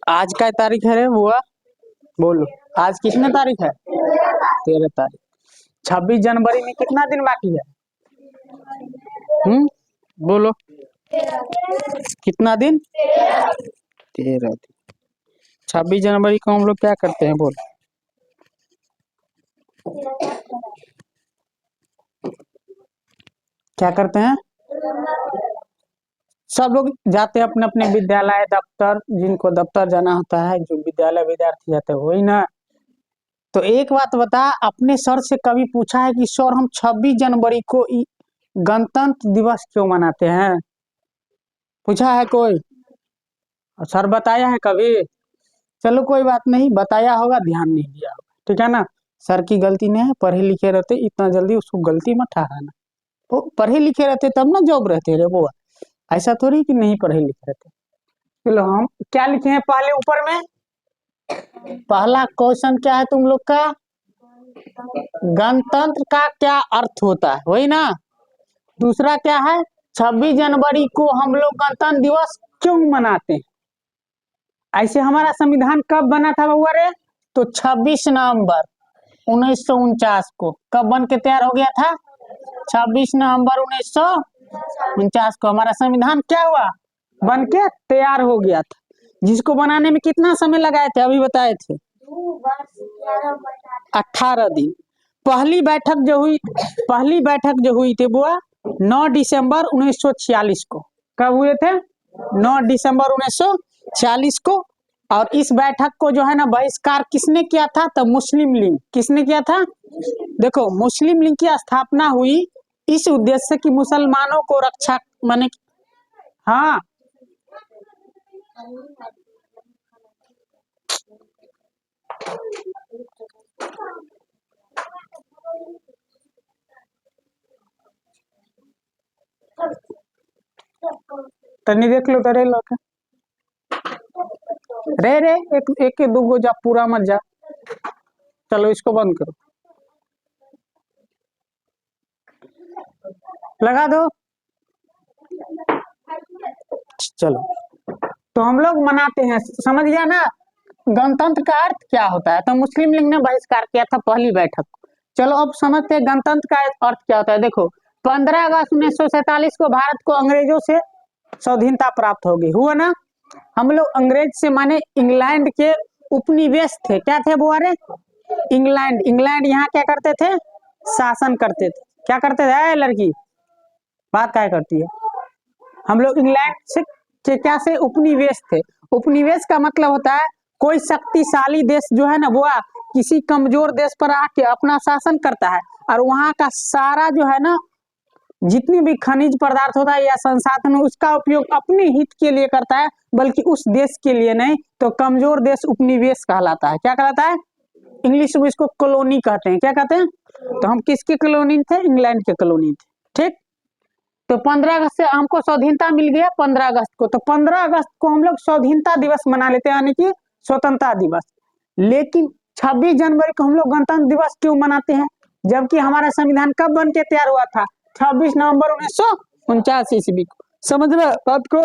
आज क्या तारीख है रे बुआ? बोलो, आज कितने तारीख है? 13 तारीख। 26 जनवरी में कितना दिन बाकी है? बोलो, कितना दिन? 13 दिन। 26 जनवरी को हम लोग क्या करते हैं? बोलो, क्या करते हैं? सब लोग जाते हैं अपने अपने विद्यालय दफ्तर, जिनको दफ्तर जाना होता है, जो विद्यालय विद्यार्थी जाते हैं वही ना। तो एक बात बता, अपने सर से कभी पूछा है कि सर हम 26 जनवरी को गणतंत्र दिवस क्यों मनाते हैं? पूछा है कोई? और सर बताया है कभी? चलो कोई बात नहीं, बताया होगा, ध्यान नहीं दिया होगा, ठीक है ना। सर की गलती नहीं है, पढ़े लिखे रहते इतना जल्दी उसको गलती मत ठहराना। तो पढ़े लिखे रहते तब ना जॉब रहते रे वो। ऐसा थोड़ी कि नहीं पढ़े लिखे रहते। चलो हम क्या लिखे हैं पहले ऊपर में? पहला क्वेश्चन क्या है तुम लोग का? गणतंत्र का क्या अर्थ होता है, वही ना। दूसरा क्या है? 26 जनवरी को हम लोग गणतंत्र दिवस क्यों मनाते हैं? ऐसे हमारा संविधान कब बना था बउआ रे? तो 26 नवंबर 1949 को। कब बन के तैयार हो गया था? 26 नवंबर 1949 को हमारा संविधान क्या हुआ? बन के तैयार हो गया था। जिसको बनाने में कितना समय लगाए थे अभी बताए थे? 18 दिन। पहली बैठक जो हुई थी बुआ 9 दिसंबर 1946 को। कब हुए थे? 9 दिसंबर 1946 को। और इस बैठक को जो है ना बहिष्कार किसने किया था? तो मुस्लिम लीग। किसने किया था? देखो, मुस्लिम लीग की स्थापना हुई इस उद्देश्य से कि मुसलमानों को रक्षा माने। हाँ, तनी देख लो करे लोग रे रे एक एक के दो जा, पूरा मत जा। चलो इसको बंद करो, लगा दो। चलो, तो हम लोग मनाते हैं, समझ गया ना। गणतंत्र का अर्थ क्या होता है? तो मुस्लिम लीग ने बहिष्कार किया था पहली बैठक को। चलो अब समझते हैं गणतंत्र का अर्थ क्या होता है। देखो, 15 अगस्त 1947 को भारत को अंग्रेजों से स्वाधीनता प्राप्त हो गई, हुआ ना। हम लोग अंग्रेज से माने इंग्लैंड के उपनिवेश थे। क्या थे बुआरे? इंग्लैंड यहाँ क्या करते थे? शासन करते थे। क्या करते थे लड़की? बात क्या करती है? हम लोग इंग्लैंड से के क्या से उपनिवेश थे। उपनिवेश का मतलब होता है कोई शक्तिशाली देश जो है ना वो किसी कमजोर देश पर आके अपना शासन करता है, और वहां का सारा जो है ना जितनी भी खनिज पदार्थ होता है या संसाधन उसका उपयोग अपने हित के लिए करता है, बल्कि उस देश के लिए नहीं। तो कमजोर देश उपनिवेश कहलाता है। क्या कहलाता है? इंग्लिश में इसको कॉलोनी कहते हैं। क्या कहते हैं? तो हम किसके कॉलोनी थे? इंग्लैंड के कॉलोनी थे, ठीक। तो 15 अगस्त से हमको स्वाधीनता मिल गया 15 अगस्त को। तो 15 अगस्त को हम लोग स्वाधीनता दिवस मना लेते हैं, यानी कि स्वतंत्रता दिवस। लेकिन 26 जनवरी को हम लोग गणतंत्र दिवस क्यों मनाते हैं? जबकि हमारा संविधान कब बन के तैयार हुआ था? 26 नवंबर 1949 ईस्वी को। समझ रहे बात को?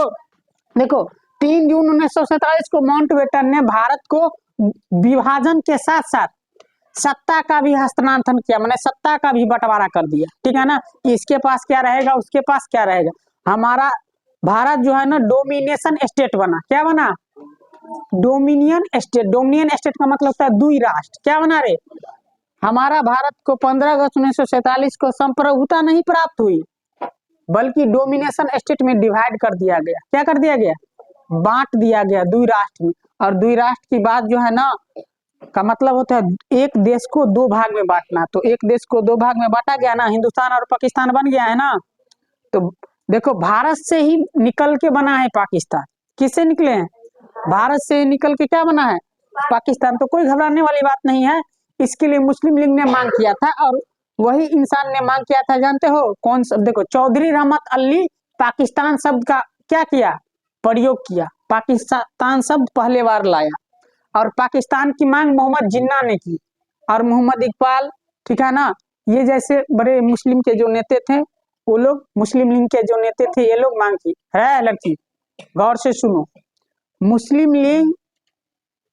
देखो, 3 जून 1947 को माउंटबेटन ने भारत को विभाजन के साथ साथ सत्ता का भी हस्तांतरण किया, मैंने सत्ता का भी बंटवारा कर दिया, ठीक है ना। इसके पास क्या रहेगा, उसके पास क्या रहेगा। हमारा भारत जो है ना डोमिनेशन स्टेट बना। क्या बना? Dominion state. डोमिनियन स्टेट का मतलब होता है दुई राष्ट्र। क्या बना रे? हमारा भारत को 15 अगस्त 1947 को संप्रभुता नहीं प्राप्त हुई, बल्कि डोमिनेशन स्टेट में डिवाइड कर दिया गया। क्या कर दिया गया? बांट दिया गया दुई राष्ट्र में। और दुई राष्ट्र की बात जो है ना का मतलब होता है एक देश को दो भाग में बांटना। तो एक देश को दो भाग में बांटा गया ना, हिंदुस्तान और पाकिस्तान बन गया है ना। तो देखो, भारत से ही निकल के बना है पाकिस्तान। किससे निकले हैं? भारत से निकल के क्या बना है? पाकिस्तान। तो कोई घबराने वाली बात नहीं है। इसके लिए मुस्लिम लीग ने मांग किया था, और वही इंसान ने मांग किया था, जानते हो कौन सा? देखो, चौधरी रहमत अली पाकिस्तान शब्द का क्या किया? प्रयोग किया। पाकिस्तान शब्द पहले बार लाया। और पाकिस्तान की मांग मोहम्मद जिन्ना ने की, और मोहम्मद इकबाल, ठीक है ना। ये जैसे बड़े मुस्लिम के जो नेता थे वो लोग, मुस्लिम लीग के जो नेता थे ये लोग मांग की है। लड़की गौर से सुनो, मुस्लिम लीग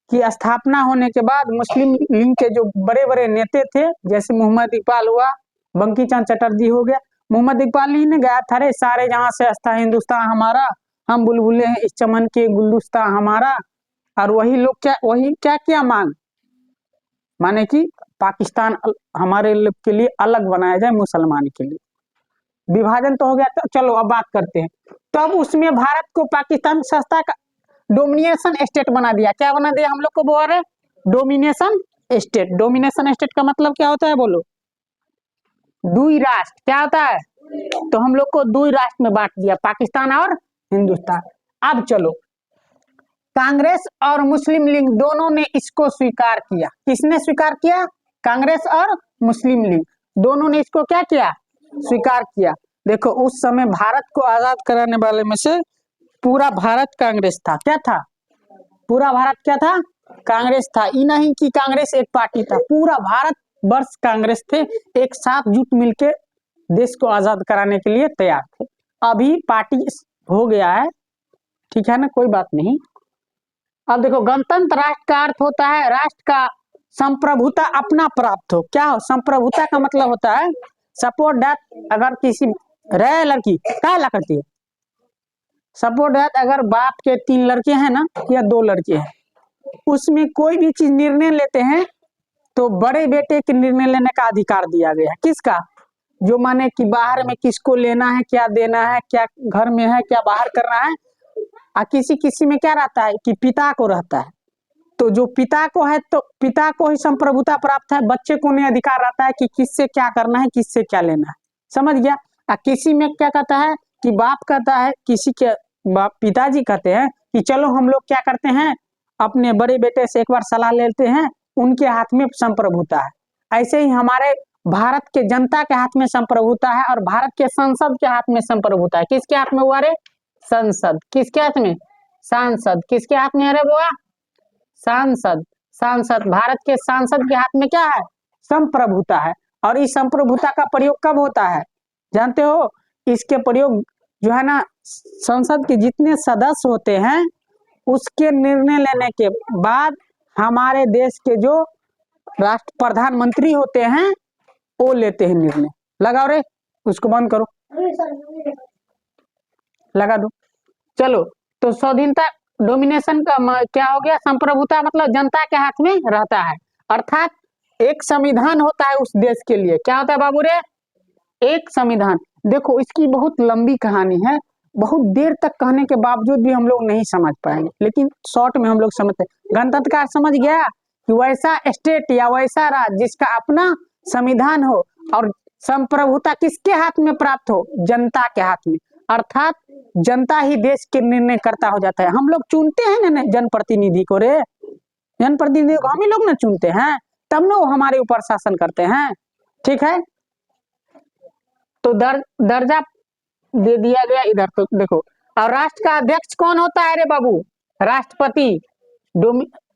की स्थापना होने के बाद मुस्लिम लीग के जो बड़े बड़े नेता थे, जैसे मोहम्मद इकबाल हुआ, बंकी चंद्र चटर्जी हो गया। मोहम्मद इकबाल ही ने गाया था, रे सारे जहां से अस्ता हिंदुस्तान हमारा, हम बुलबुले हैं इस चमन के गुलदस्ता हमारा। और वही लोग क्या क्या माने कि पाकिस्तान हमारे लोग के लिए अलग बनाया जाए, मुसलमान के लिए। विभाजन तो हो गया। तो चलो अब बात करते हैं। तब उसमें भारत को पाकिस्तान सस्ता का डोमिनेशन स्टेट बना दिया। क्या बना दिया? हम लोग को बोल रहे डोमिनेशन स्टेट। डोमिनेशन स्टेट का मतलब क्या होता है? बोलो। दुई राष्ट्र। क्या होता है? तो हम लोग को दुई राष्ट्र में बांट दिया, पाकिस्तान और हिंदुस्तान। अब चलो, कांग्रेस और मुस्लिम लीग दोनों ने इसको स्वीकार किया। किसने स्वीकार किया? कांग्रेस और मुस्लिम लीग दोनों ने इसको क्या किया? स्वीकार किया। देखो, उस समय भारत को आजाद कराने वाले में से पूरा भारत कांग्रेस था। क्या था? पूरा भारत क्या था? कांग्रेस था। ये नहीं कि कांग्रेस एक पार्टी था, पूरा भारत वर्ष कांग्रेस थे, एक साथ जुट मिलके देश को आजाद कराने के लिए तैयार थे। अभी पार्टी हो गया है, ठीक है ना, कोई बात नहीं। अब देखो, गणतंत्र राष्ट्र का अर्थ होता है राष्ट्र का संप्रभुता अपना प्राप्त हो। क्या हो? संप्रभुता का मतलब होता है सपोर्ट दैट, अगर किसी रह लड़की क्या ला करती है, सपोर्ट दैट अगर बाप के 3 लड़के हैं ना, या 2 लड़के हैं, उसमें कोई भी चीज निर्णय लेते हैं तो बड़े बेटे के निर्णय लेने का अधिकार दिया गया है। किसका? जो माने कि बाहर में किसको लेना है, क्या देना है, क्या घर में है, क्या बाहर करना है। किसी किसी में क्या रहता है कि पिता को रहता है, तो जो पिता को है तो पिता को ही संप्रभुता प्राप्त है, बच्चे को नहीं अधिकार रहता है कि किससे क्या करना है, किससे क्या लेना है। समझ गया? किसी में क्या कहता है कि बाप कहता है, किसी के पिताजी कहते हैं कि चलो हम लोग क्या करते हैं, अपने बड़े बेटे से एक बार सलाह लेते हैं, उनके हाथ में संप्रभुता है। ऐसे ही हमारे भारत के जनता के हाथ में संप्रभुता है, और भारत के संसद के हाथ में संप्रभुता है। किसके हाथ में हुआ रे? संसद। किसके हाथ में? सांसद। किसके हाथ में? अरे बुआ, सांसद। सांसद, भारत के सांसद के हाथ में क्या है? संप्रभुता है। और इस संप्रभुता का प्रयोग कब होता है जानते हो? इसके प्रयोग जो है ना, संसद के जितने सदस्य होते हैं, उसके निर्णय लेने के बाद हमारे देश के जो राष्ट्र प्रधानमंत्री होते हैं, वो लेते हैं निर्णय। लगाओ रे, उसको बंद करो, लगा दो। चलो, तो स्वाधीनता डोमिनेशन का क्या हो गया? संप्रभुता मतलब जनता के हाथ में रहता है, अर्थात एक संविधान होता है उस देश के लिए। क्या होता है बाबू रे? एक संविधान। देखो, इसकी बहुत लंबी कहानी है, बहुत देर तक कहने के बावजूद भी हम लोग नहीं समझ पाएंगे, लेकिन शॉर्ट में हम लोग समझते हैं। गणतंत्र का समझ गया कि वैसा स्टेट या वैसा राज्य जिसका अपना संविधान हो और संप्रभुता किसके हाथ में प्राप्त हो? जनता के हाथ में। अर्थात जनता ही देश के निर्णय करता हो जाता है। हम लोग चुनते हैं ना जनप्रतिनिधि को रे, जनप्रतिनिधि को हम ही लोग ना चुनते हैं, तब ना वो हमारे ऊपर शासन करते हैं। ठीक है, तो दर्जा दे दिया गया इधर। तो देखो, और राष्ट्र का अध्यक्ष कौन होता है रे बाबू? राष्ट्रपति।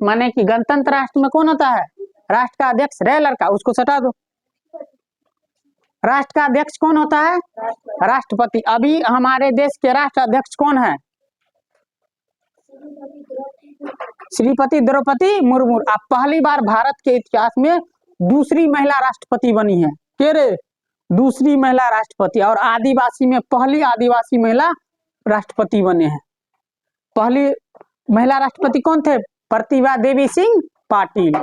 माने कि गणतंत्र राष्ट्र में कौन होता है? राष्ट्र का अध्यक्ष। रे लड़का, उसको सटा दो। राष्ट्र का अध्यक्ष कौन होता है? राष्ट्रपति। अभी हमारे देश के राष्ट्र अध्यक्ष कौन है? श्रीमती द्रौपदी मुर्मू। अब पहली बार भारत के इतिहास में दूसरी महिला राष्ट्रपति बनी है। के रे? दूसरी महिला राष्ट्रपति। और आदिवासी में पहली आदिवासी महिला राष्ट्रपति बने हैं। पहली महिला राष्ट्रपति कौन थे? प्रतिभा देवी सिंह पाटिल।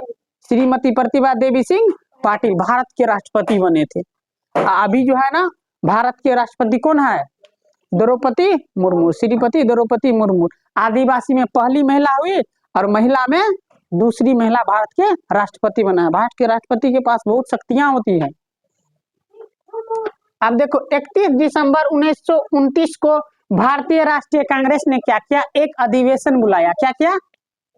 श्रीमती प्रतिभा देवी सिंह पाटिल भारत के राष्ट्रपति बने थे। अभी जो है ना, भारत के राष्ट्रपति कौन है? द्रौपदी मुर्मू। श्रीमती द्रौपदी मुर्मू आदिवासी में पहली महिला हुई, और महिला में दूसरी महिला भारत के राष्ट्रपति बना है। भारत के राष्ट्रपति के पास बहुत शक्तियां होती हैं। अब देखो, 31 दिसंबर 1929 को भारतीय राष्ट्रीय कांग्रेस ने क्या किया? एक अधिवेशन बुलाया। क्या किया?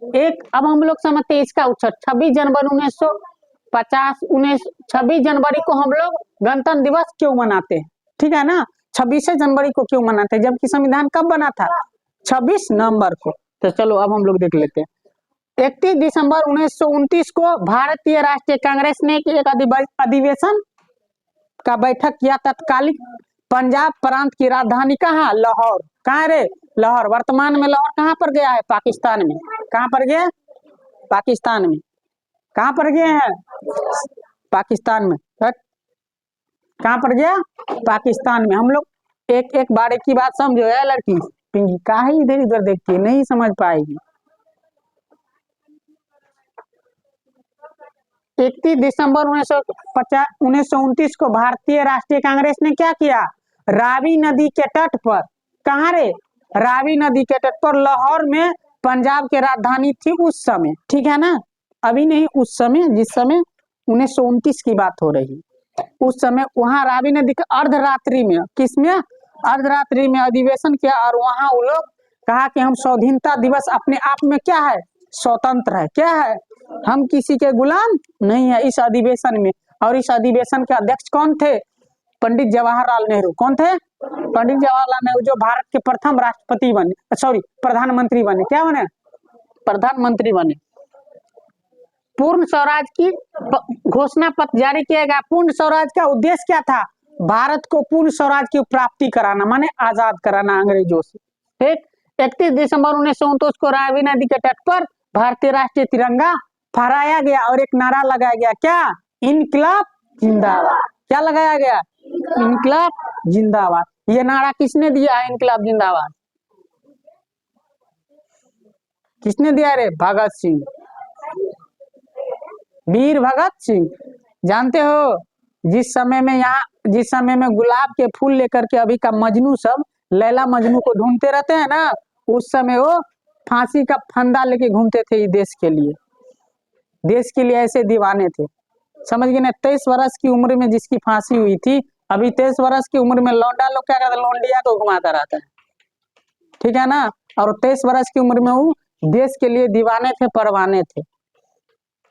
एक। अब हम लोग समझते हैं इसका उत्तर। 26 जनवरी 1950 26 जनवरी को हम लोग गणतंत्र दिवस क्यों मनाते हैं? ठीक है ना, 26 जनवरी को क्यों मनाते हैं, जबकि संविधान कब बना था? 26 नवंबर को। तो चलो अब हम लोग देख लेते हैं। 31 दिसंबर 1929 को भारतीय राष्ट्रीय कांग्रेस ने एक अधिवेशन का बैठक किया। तत्कालिक पंजाब प्रांत की राजधानी कहाँ? लाहौर। कहाँ रे? लाहौर। वर्तमान में लाहौर कहाँ पर गया है? पाकिस्तान में। कहाँ पर गया? पाकिस्तान में। कहाँ पर गए हैं? पाकिस्तान में। कहाँ पर गया? पाकिस्तान में। हम लोग एक एक बारे की बात समझो है लड़की पिंकी, काहे इधर इधर देखती है, नहीं समझ पाएगी। 31 दिसंबर 1929 को भारतीय राष्ट्रीय कांग्रेस ने क्या किया? रावी नदी के तट पर, कहाँ रे? रावी नदी के तट पर, लाहौर में, पंजाब की राजधानी थी उस समय, ठीक है ना, अभी नहीं, उस समय, जिस समय 1929 की बात हो रही, उस समय वहां रावी नदी के अर्धरात्रि में, किसमें? अर्धरात्रि में अधिवेशन किया और वहां वो लोग कहा कि हम स्वाधीनता दिवस अपने आप में क्या है? स्वतंत्र है। क्या है? हम किसी के गुलाम नहीं है इस अधिवेशन में। और इस अधिवेशन के अध्यक्ष कौन थे? पंडित जवाहरलाल नेहरू। कौन थे? पंडित जवाहरलाल नेहरू, जो भारत के प्रथम राष्ट्रपति बने, सॉरी प्रधानमंत्री बने। क्या बने? प्रधानमंत्री बने। पूर्ण स्वराज की घोषणा पत्र जारी किया गया। पूर्ण स्वराज का उद्देश्य क्या था? भारत को पूर्ण स्वराज की प्राप्ति कराना, माने आजाद कराना अंग्रेजों से। ठीक। 31 दिसंबर 1929 को रावी नदी के तट पर भारतीय राष्ट्रीय तिरंगा फहराया गया और एक नारा लगाया गया। क्या? इनकलाब जिंदाबाद। क्या लगाया गया? इनकलाब जिंदाबाद। ये नारा किसने दिया है? इनकलाब जिंदाबाद किसने दिया रे? भगत सिंह, वीर भगत सिंह। जानते हो जिस समय में गुलाब के फूल लेकर के अभी का मजनू सब लैला मजनू को ढूंढते रहते हैं ना, उस समय वो फांसी का फंदा लेके घूमते थे देश के लिए। देश के लिए ऐसे दीवाने थे, समझ गए ना। 23 वर्ष की उम्र में जिसकी फांसी हुई थी, अभी 23 वर्ष की उम्र में लौंडा लोग क्या करते? लौंडिया को घुमाता रहता है, ठीक है ना। और 23 वर्ष की उम्र में वो देश के लिए दीवाने थे, परवाने थे।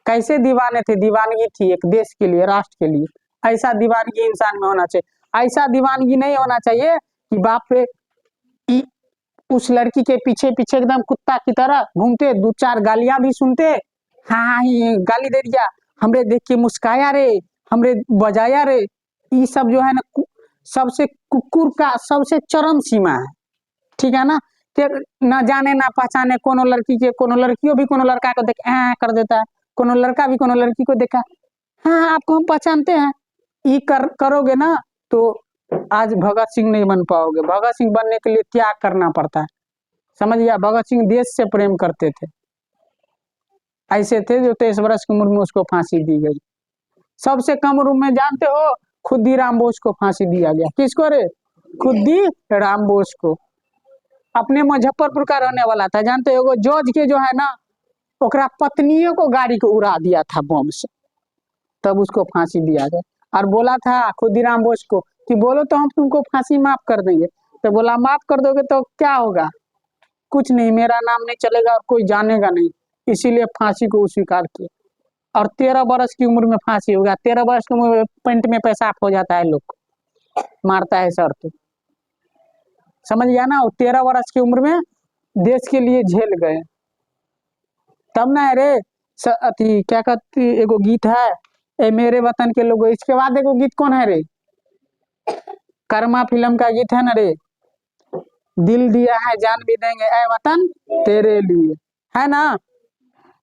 कैसे दीवाने थे? दीवानगी थी एक देश के लिए, राष्ट्र के लिए। ऐसा दीवानगी इंसान में होना चाहिए। ऐसा दीवानगी नहीं होना चाहिए कि बाप रे उस लड़की के पीछे पीछे एकदम कुत्ता की तरह घूमते, 2-4 गालियां भी सुनते, हाँ ये गाली दे दिया, हमरे देख के मुस्काया रे, हमरे बजाया रे। ये सब जो है ना सबसे कुकुर का सबसे चरम सीमा है, ठीक है ना। कि न जाने ना पहचाने कोनो लड़की के, कोनो लड़कियों भी कोनो लड़का को देख कर देता है, कोनो लड़का भी कोनो लड़की को देखा, हाँ आपको हम पहचानते हैं। ये करोगे ना तो आज भगत सिंह नहीं बन पाओगे। भगत सिंह बनने के लिए त्याग करना पड़ता है, समझ गया। भगत सिंह देश से प्रेम करते थे। ऐसे थे जो 23 वर्ष की उम्र में उसको फांसी दी गई। सबसे कम उम्र में जानते हो खुद्दीराम बोस को फांसी दिया गया। किसको रे? खुद्दीराम बोस को। अपने मुजफ्फरपुर का रहने वाला था, जानते हो। जॉर्ज के जो है ना, ओकरा पत्नियों को गाड़ी को उड़ा दिया था बम से, तब उसको फांसी दिया गया। और बोला था खुद्दीराम बोस को कि बोलो तो हम तुमको फांसी माफ कर देंगे। तो बोला माफ कर दोगे तो क्या होगा? कुछ नहीं, मेरा नाम नहीं चलेगा और कोई जानेगा नहीं, इसीलिए फांसी को स्वीकार किया। और 13 वर्ष की उम्र में फांसी हो गया। 13 वर्ष की उम्र में पेंट में पेशाब हो जाता है, लोग मारता है सर तो, समझ गया ना। 13 वर्ष की उम्र में देश के लिए झेल गए, तब ना रे अति क्या कहती, एगो गीत है ए मेरे वतन के लोगों। इसके बाद एगो गीत कौन है रे? कर्मा फिल्म का गीत है ना रे, दिल दिया है जान भी देंगे ए वतन तेरे लिए, है ना।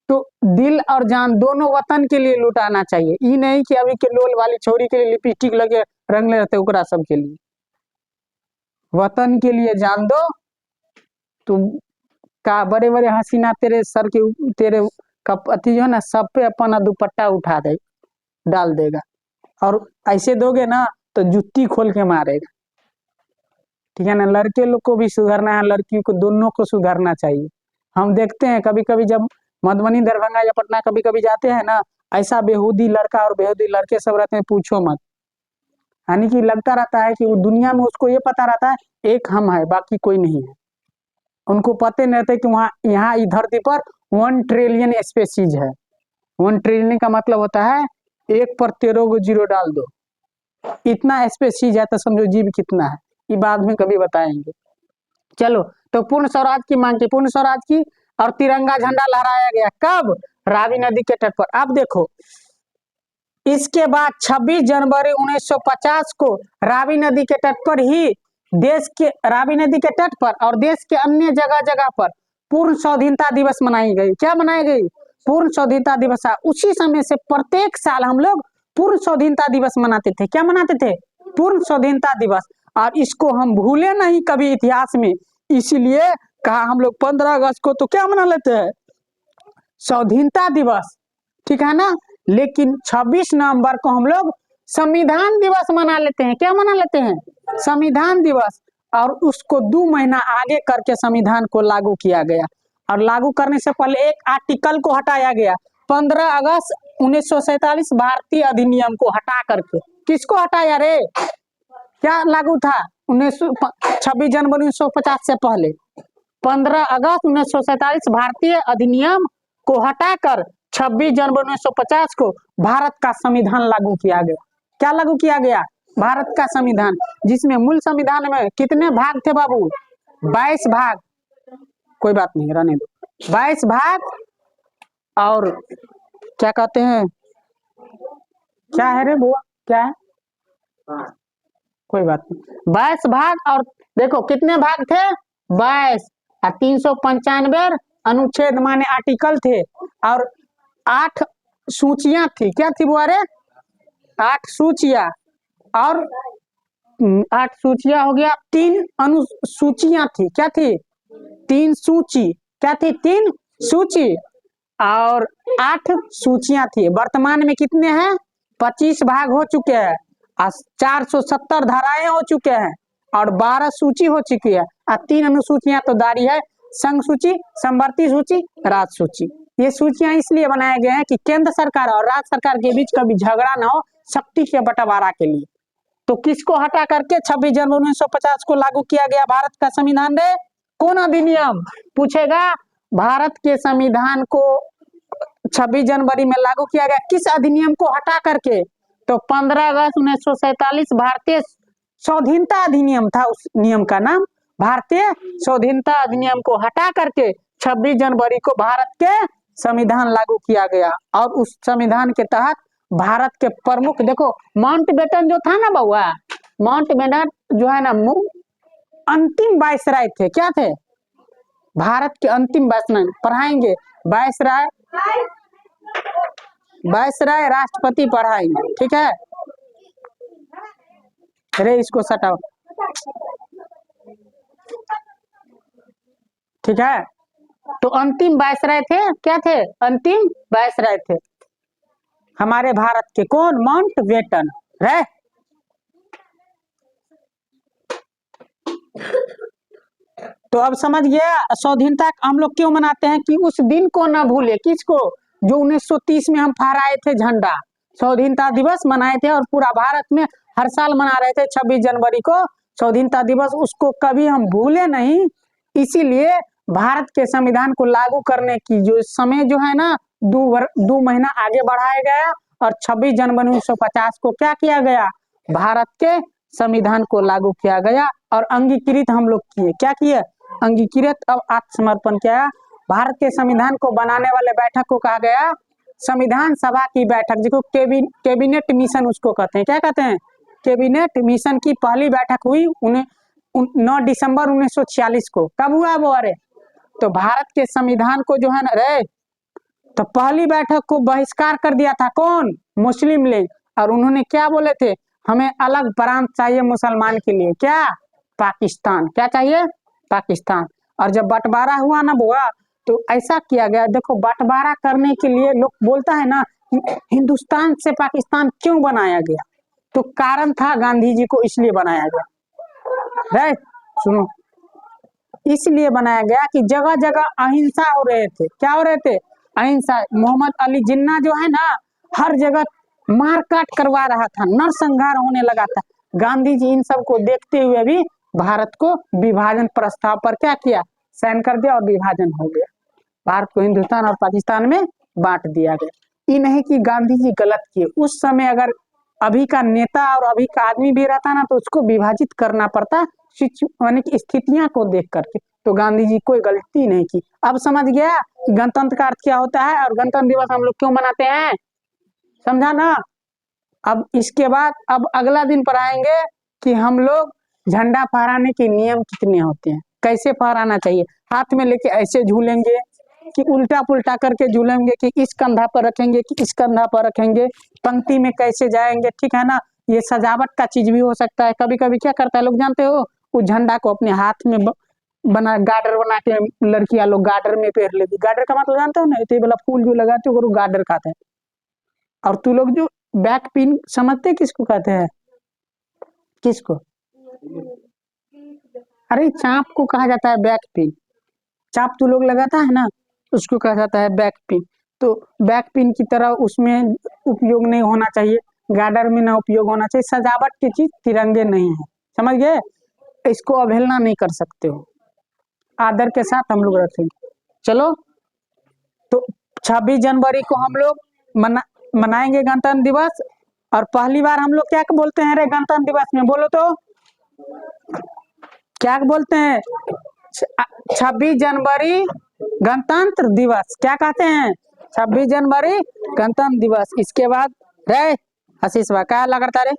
तो दिल और जान दोनों वतन के लिए लुटाना चाहिए। ये नहीं कि अभी के लोल वाली छोरी के लिए लिपस्टिक लगे रंग ले रहते, ओकरा सब के लिए। वतन के लिए जान दो। तुम का बड़े बड़े हसीना तेरे सर के तेरे अति जो है ना, सब पे अपना दुपट्टा उठा दे डाल देगा, और ऐसे दोगे ना तो जुत्ती खोल के मारेगा, ठीक है ना। लड़के लोग को भी सुधरना है, लड़की को, दोनों को सुधरना चाहिए। हम देखते हैं कभी कभी जब मधुबनी, दरभंगा या पटना कभी कभी जाते हैं ना, ऐसा बेहूदी लड़का और बेहूदी लड़के सब रहते हैं, पूछो मत। यानी कि लगता रहता है कि वो दुनिया में उसको ये पता रहता है एक हम है, बाकी कोई नहीं है। उनको पता नहीं रहता कि वहाँ यहाँ इस धरती पर 1 ट्रिलियन स्पेसीज है। 1 ट्रिलियन का मतलब होता है 1 पर 13 को जीरो डाल दो, इतना स्पेसीज है, तो समझो जीव कितना है। ये बाद में कभी बताएंगे। चलो, तो पूर्ण स्वराज की मांग की, पूर्ण स्वराज की, और तिरंगा झंडा लहराया गया। कब? रावी नदी के तट पर। अब देखो, इसके बाद 26 जनवरी 1950 को रावी नदी के तट पर ही रावी नदी के तट पर और देश के अन्य जगह जगह पर पूर्ण स्वाधीनता दिवस मनाई गई। क्या मनाई गई? पूर्ण स्वाधीनता दिवस था, उसी समय से प्रत्येक साल हम लोग पूर्ण स्वाधीनता दिवस मनाते थे। क्या मनाते थे? पूर्ण स्वाधीनता दिवस। और इसको हम भूले नहीं कभी इतिहास में, इसीलिए कहा हम लोग 15 अगस्त को तो क्या मना लेते हैं? स्वाधीनता दिवस, ठीक है ना। लेकिन 26 नवंबर को हम लोग संविधान दिवस मना लेते हैं। क्या मना लेते हैं? संविधान दिवस। और उसको 2 महीना आगे करके संविधान को लागू किया गया। और लागू करने से पहले एक आर्टिकल को हटाया गया। 15 अगस्त 1947 भारतीय अधिनियम को हटा करके। किसको हटाया रे? क्या लागू था 26 जनवरी 1950 से पहले? 15 अगस्त 1947 भारतीय अधिनियम को हटाकर 26 जनवरी 1950 को भारत का संविधान लागू किया गया। क्या लागू किया गया? भारत का संविधान, जिसमें मूल संविधान में कितने भाग थे बाबू? 22 भाग। कोई बात नहीं, रहने दो। 22 भाग। और क्या कहते हैं, क्या है रे बुआ, क्या है? कोई बात नहीं, 22 भाग। और देखो कितने भाग थे? 22। और 395 अनुच्छेद माने आर्टिकल थे। और 8 सूचियां थी। क्या थी बुआ रे? 8 सूचियां। और 8 सूचियां हो गया, 3 अनुसूचियां थी। क्या थी? 3 सूची। क्या थी? 3 सूची। और 8 सूचियां थी। वर्तमान में कितने हैं? 25 भाग हो चुके हैं। 470 धाराएं हो चुके हैं। और 12 सूची हो चुकी है। और 3 अनुसूचियां तो जारी है, संघ सूची, समवर्ती सूची, राज्य सूची। ये सूचियां इसलिए बनाए गए हैं कि केंद्र सरकार और राज्य सरकार के बीच कभी झगड़ा ना हो, शक्ति के बंटवारा के लिए। तो किसको हटा करके 26 जनवरी 1950 को लागू किया गया भारत का संविधान रे? कौन अधिनियम? पूछेगा। भारत के संविधान को 26 जनवरी में लागू किया गया, किस अधिनियम को हटा करके? तो 15 अगस्त 1947 भारतीय स्वाधीनता अधिनियम था, उस नियम का नाम भारतीय स्वाधीनता अधिनियम को हटा करके 26 जनवरी को भारत के संविधान लागू किया गया। और उस संविधान के तहत भारत के प्रमुख, देखो माउंटबेटन जो था ना बउआ, माउंटबेटन जो है ना, अंतिम वायसराय थे। क्या थे? भारत के अंतिम वायसराय। पढ़ाएंगे वायसराय, वायसराय राष्ट्रपति पढ़ाएंगे, ठीक है। अरे इसको सटाओ, ठीक है। तो अंतिम वायसराय थे। क्या थे? अंतिम वायसराय थे हमारे भारत के। कौन? माउंटबेटन है। तो अब समझ गया स्वाधीनता हम लोग क्यों मनाते हैं, कि उस दिन को ना भूले। किसको? जो 1930 में हम फहराए थे झंडा, स्वाधीनता दिवस मनाए थे। और पूरा भारत में हर साल मना रहे थे 26 जनवरी को स्वाधीनता दिवस, उसको कभी हम भूले नहीं। इसीलिए भारत के संविधान को लागू करने की जो समय जो है ना, 2 महीना आगे बढ़ाया गया। और 26 जनवरी 1950 को क्या किया गया? भारत के संविधान को लागू किया गया और अंगीकृत हम लोग किए। क्या किए? अंगीकृत। अब आत्मसमर्पण किया। भारत के संविधान को बनाने वाले बैठक को कहा गया संविधान सभा की बैठक, जिसको कैबिनेट मिशन उसको कहते हैं। क्या कहते हैं? कैबिनेट मिशन की पहली बैठक हुई 9 दिसंबर 1946 को। कब हुआ वो? अरे तो भारत के संविधान को जो है ना रे, तो पहली बैठक को बहिष्कार कर दिया था। कौन? मुस्लिम लीग। और उन्होंने क्या बोले थे? हमें अलग प्रांत चाहिए मुसलमान के लिए। क्या? पाकिस्तान। क्या चाहिए? पाकिस्तान। और जब बंटवारा हुआ ना बुआ, तो ऐसा किया गया, देखो बंटवारा करने के लिए लोग बोलता है ना हिंदुस्तान से पाकिस्तान क्यों बनाया गया, तो कारण था गांधी जी को इसलिए बनाया गया। राइट, सुनो, इसलिए बनाया गया कि जगह जगह अहिंसा हो रहे थे। क्या हो रहे थे? अहिंसा। मोहम्मद अली जिन्ना जो है ना, हर जगह मारकाट करवा रहा था, नरसंहार होने लगा था। गांधी जी इन सब को देखते हुए भी भारत को विभाजन प्रस्ताव पर क्या किया? साइन कर दिया और विभाजन हो गया। भारत को हिंदुस्तान और पाकिस्तान में बांट दिया गया। ये नहीं कि गांधी जी गलत किए। उस समय अगर अभी का नेता और अभी का आदमी भी रहता ना, तो उसको विभाजित करना पड़ता स्थितियां को देख करके। तो गांधी जी कोई गलती नहीं की। अब समझ गया गणतंत्र का अर्थ क्या होता है और गणतंत्र दिवस हम लोग क्यों मनाते हैं? समझा ना? अब इसके बाद अब अगला दिन पढ़ाएंगे कि हम लोग झंडा फहराने के नियम कितने होते हैं, कैसे फहराना चाहिए। हाथ में लेके ऐसे झूलेंगे, कि उल्टा पुल्टा करके झूलेंगे, कि इस कंधा पर रखेंगे कि इस कंधा पर रखेंगे, पंक्ति में कैसे जाएंगे, ठीक है ना। ये सजावट का चीज भी हो सकता है। कभी कभी क्या करता है लोग जानते हो, उस झंडा को अपने हाथ में बना गार्डर बना के लड़कियां लोग गार्डर में पहन लेती। गार्डर का मतलब जानते हो ना, ये वाला फूल जो लगाते हो वो गार्डर कहते हैं। और तू लोग जो बैक पिन समझते किसको कहते हैं, किसको? अरे चाप को कहा जाता है बैक पिन। चाप तू लोग लगाता है ना, उसको कहा जाता है बैक पिन। तो बैक पिन की तरह उसमें उपयोग नहीं होना चाहिए, गार्डर में ना उपयोग होना चाहिए। सजावट की चीज तिरंगे नहीं है, समझ गए। इसको अवहेलना नहीं कर सकते हो, आदर के साथ हम लोग रखेंगे। चलो, तो 26 जनवरी को हम लोग मनाएंगे गणतंत्र दिवस। और पहली बार हम लोग क्या बोलते हैं रे गणतंत्र दिवस में, बोलो तो क्या बोलते हैं? 26 जनवरी गणतंत्र दिवस, क्या कहते हैं? 26 जनवरी गणतंत्र दिवस। इसके बाद रे आशीष बा क्या लगता रे,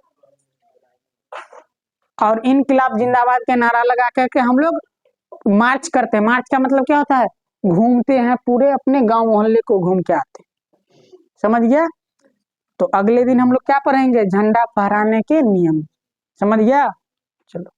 और इनकलाब जिंदाबाद के नारा लगा करके हम लोग मार्च करते हैं। मार्च का मतलब क्या होता है? घूमते हैं, पूरे अपने गांव मोहल्ले को घूम के आते हैं, समझ गया। तो अगले दिन हम लोग क्या पढ़ेंगे? झंडा फहराने के नियम, समझ गया। चलो।